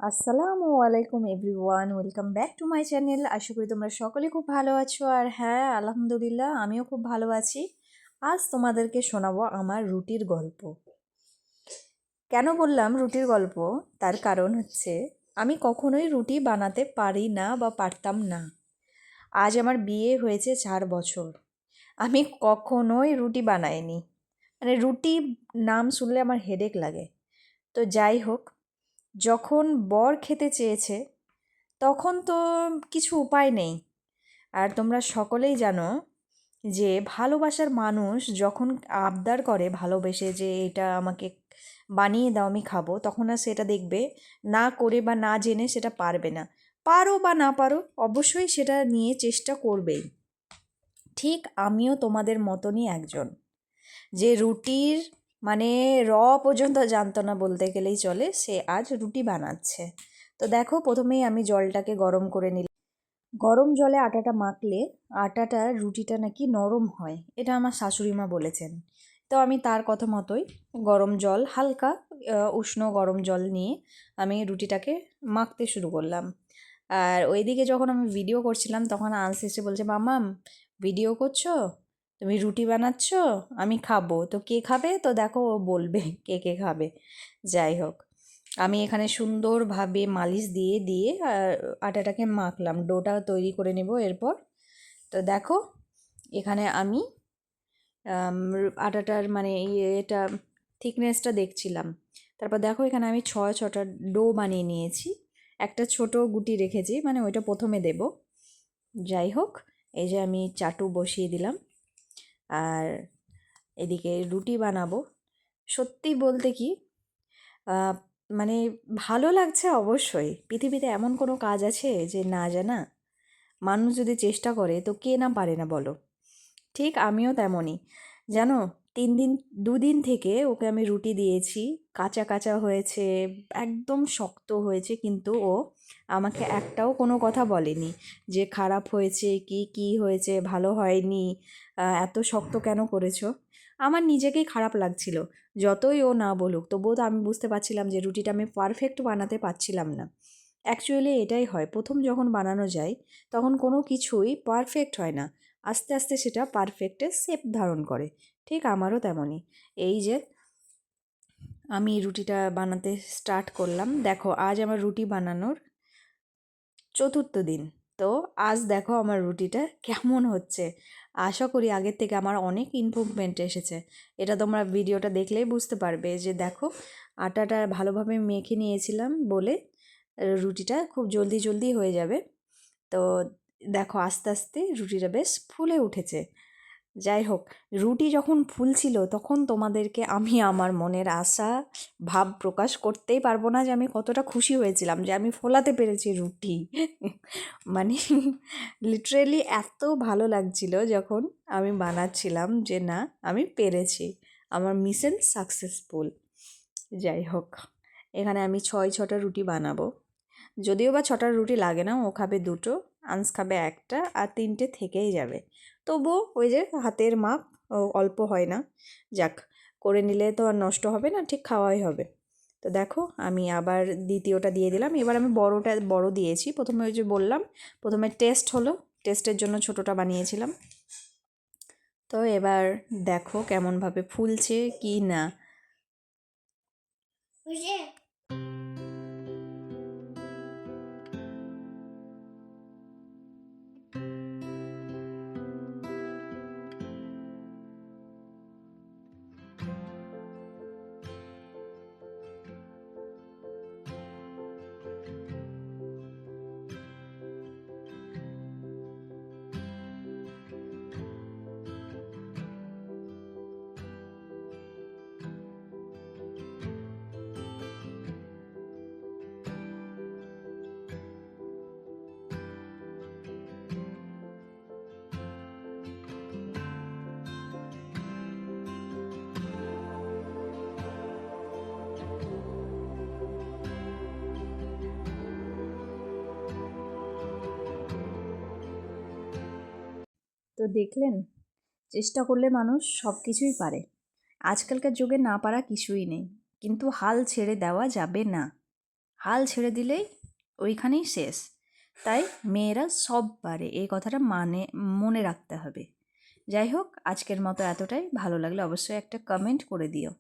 আসসালামু আলাইকুম everyone, welcome back to my channel. আশা করি তোমরা সকলে খুব ভালো আছো। আর হ্যাঁ, আলহামদুলিল্লাহ আমিও খুব ভালো আছি। আজ তোমাদেরকে শোনাবো আমার রুটির গল্প। কেন বললাম রুটির গল্প? তার কারণ হচ্ছে আমি কখনোই রুটি বানাতে পারি না বা পারতাম না। আজ আমার বিয়ে হয়েছে 4 বছর, আমি কখনোই রুটি বানাইনি। মানে রুটি নাম শুনলে আমার হেডেক লাগে। তো যাই হোক, যখন বর খেতে চেয়েছে তখন তো কিছু উপায় নেই। আর তোমরা সকলেই জানো যে ভালোবাসার মানুষ যখন আবদার করে ভালোবেসে যে এটা আমাকে বানিয়ে দাও আমি খাবো, তখন আর সেটা দেখবে না করে বা না জেনে সেটা পারবে না। পারো বা না পারো, অবশ্যই সেটা নিয়ে চেষ্টা করবেই। ঠিক আমিও তোমাদের মতনই একজন, যে রুটির মানে পর্যন্ত জানতো না বলতে গেলেই চলে, সে আজ রুটি বানাচ্ছে। তো দেখো, প্রথমেই আমি জলটাকে গরম করে নিলাম। গরম জলে আটাটা মাখলে রুটিটা নাকি নরম হয়, এটা আমার শাশুড়ি মা বলেছেন। তো আমি তার কথা মতোই গরম জল, হালকা উষ্ণ গরম জল নিয়ে আমি রুটিটাকে মাখতে শুরু করলাম। আর ওইদিকে যখন আমি ভিডিও করছিলাম তখন আনস এসে বলছে, মামাম ভিডিও করছো, তুমি রুটি বানাচ্ছ, আমি খাবো, তো কে খাবে? তো দেখো ও বলবে কে কে খাবে। যাই হোক, আমি এখানে সুন্দরভাবে মালিশ দিয়ে দিয়ে আটাটাকে মাখলাম, ডোটা তৈরি করে নেব এরপর। তো দেখো, এখানে আমি আটাটার মানে এটা থিকনেসটা দেখছিলাম। তারপর দেখো, এখানে আমি 6-6টা ডো বানিয়ে নিয়েছি। একটা ছোট গুটি রেখেছি, মানে ওইটা প্রথমে দেব। যাই হোক, এই যে আমি চাটু বসিয়ে দিলাম আর এদিকে রুটি বানাবো। সত্যি বলতে কি, আহ, মানে ভালো লাগছে অবশ্যই। পৃথিবীতে এমন কোনো কাজ আছে যে না জানা? মানুষ যদি চেষ্টা করে তো কে না পারে না বলো? ঠিক আমিও তেমনই। জানো, 3 দিন 2 দিন থেকে ওকে আমি রুটি দিয়েছি, কাঁচা কাঁচা হয়েছে, একদম শক্ত হয়েছে, কিন্তু ও আমাকে একটাও কোনো কথা বলেনি যে খারাপ হয়েছে কি কি হয়েছে, ভালো হয়নি, এত শক্ত কেন করেছো। আমার নিজেকেই খারাপ লাগছিল। যতই ও না বলুক তবুও তো আমি বুঝতে পারছিলাম যে রুটিটা আমি পারফেক্ট বানাতে পারছিলাম না। অ্যাকচুয়ালি এটাই হয়, প্রথম যখন বানানো যায় তখন কোনো কিছুই পারফেক্ট হয় না, আস্তে আস্তে সেটা পারফেক্টের শেপ ধারণ করে। ঠিক আমারও তেমনই। এই যে আমি রুটিটা বানাতে স্টার্ট করলাম, দেখো আজ আমার রুটি বানানোর 4র্থ দিন। তো আজ দেখো আমার রুটিটা কেমন হচ্ছে। আশা করি আগের থেকে আমার অনেক ইমপ্রুভমেন্ট এসেছে। এটা তোমরা ভিডিওটা দেখলেই বুঝতে পারবে যে দেখো, আটাটা ভালোভাবে মেখে নিয়েছিলাম বলে রুটিটা খুব জলদি জলদি হয়ে যাবে। তো দেখো, আস্তে আস্তে রুটিটা বেশ ফুলে উঠেছে। যাই হোক, রুটি যখন ফুলছিল তখন তোমাদেরকে আমি আমার মনের আশা ভাব প্রকাশ করতেই পারবো না যে আমি কতটা খুশি হয়েছিলাম যে আমি ফোলাতে পেরেছি রুটি। মানে লিটারেলি এত ভালো লাগছিল যখন আমি বানাচ্ছিলাম যে না, আমি পেরেছি, আমার মিশন সাকসেসফুল। যাই হোক, এখানে আমি 6-6টা রুটি বানাবো। যদিও বা 6টা রুটি লাগে না, ও খাবে 2টো, আন্স খাবে একটা, আর 3টে থেকেই যাবে। তবুও ওই যে হাতের মাপ, অল্প হয় না। যাক, করে নিলে তো আর নষ্ট হবে না, ঠিক খাওয়াই হবে। তো দেখো, আমি আবার দ্বিতীয়টা দিয়ে দিলাম। এবার আমি বড় দিয়েছি। প্রথমে ওই যে বললাম, প্রথমে টেস্ট হলো, টেস্টের জন্য ছোটোটা বানিয়েছিলাম। তো এবার দেখো কেমনভাবে ফুলছে কি না। তো দেখলেন, চেষ্টা করলে মানুষ সব কিছুই পারে। আজকালকার যুগে না পারা কিছুই নেই, কিন্তু হাল ছেড়ে দেওয়া যাবে না। হাল ছেড়ে দিলেই ওইখানেই শেষ। তাই মেয়েরা সব পারে, এই কথাটা মনে রাখতে হবে। যাই হোক, আজকের মতো এতটাই। ভালো লাগলে অবশ্যই একটা কমেন্ট করে দিও।